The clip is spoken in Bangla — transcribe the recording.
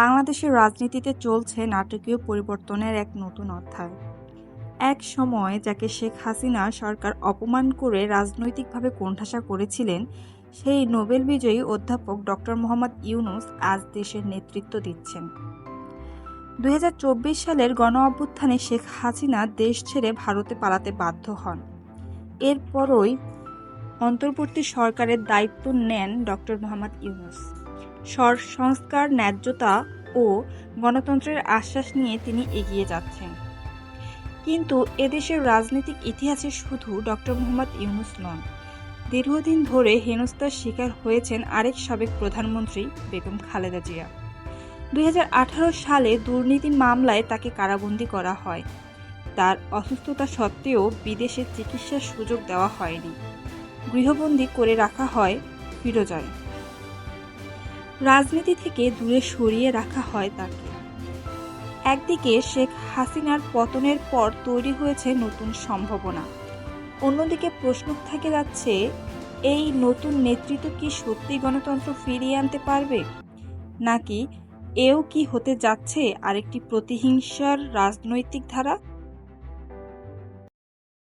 বাংলাদেশের রাজনীতিতে চলছে নাটকীয় পরিবর্তনের এক নতুন অধ্যায়। এক সময় যাকে শেখ হাসিনা সরকার অপমান করে রাজনৈতিকভাবে কোণঠাসা করেছিলেন, সেই নোবেল বিজয়ী অধ্যাপক ডক্টর মোহাম্মদ ইউনূস আজ দেশের নেতৃত্ব দিচ্ছেন। ২০২৪ সালের গণঅভ্যুত্থানে শেখ হাসিনা দেশ ছেড়ে ভারতে পালাতে বাধ্য হন। এরপরই অন্তর্বর্তী সরকারের দায়িত্ব নেন ডক্টর মোহাম্মদ ইউনূস। সংস্কার, ন্যায্যতা ও গণতন্ত্রের আশ্বাস নিয়ে তিনি এগিয়ে যাচ্ছেন। কিন্তু এদেশের রাজনৈতিক ইতিহাসে শুধু ডক্টর মোহাম্মদ ইউনূস নন, দীর্ঘদিন ধরে হেনস্থার শিকার হয়েছেন আরেক সাবেক প্রধানমন্ত্রী বেগম খালেদা জিয়া। ২০১৮ সালে দুর্নীতি মামলায় তাকে কারাবন্দী করা হয়। তার অসুস্থতা সত্ত্বেও বিদেশে চিকিৎসার সুযোগ দেওয়া হয়নি, গৃহবন্দী করে রাখা হয় ফিরোজায়। রাজনীতি থেকে দূরে সরিয়ে রাখা হয় তাকে। একদিকে শেখ হাসিনার পতনের পর তৈরি হয়েছে নতুন সম্ভাবনা, অন্যদিকে প্রশ্ন থেকে যাচ্ছে, এই নতুন নেতৃত্ব কি সত্যি গণতন্ত্র ফিরিয়ে আনতে পারবে, নাকি এও কি হতে যাচ্ছে আরেকটি প্রতিহিংসার রাজনৈতিক ধারা?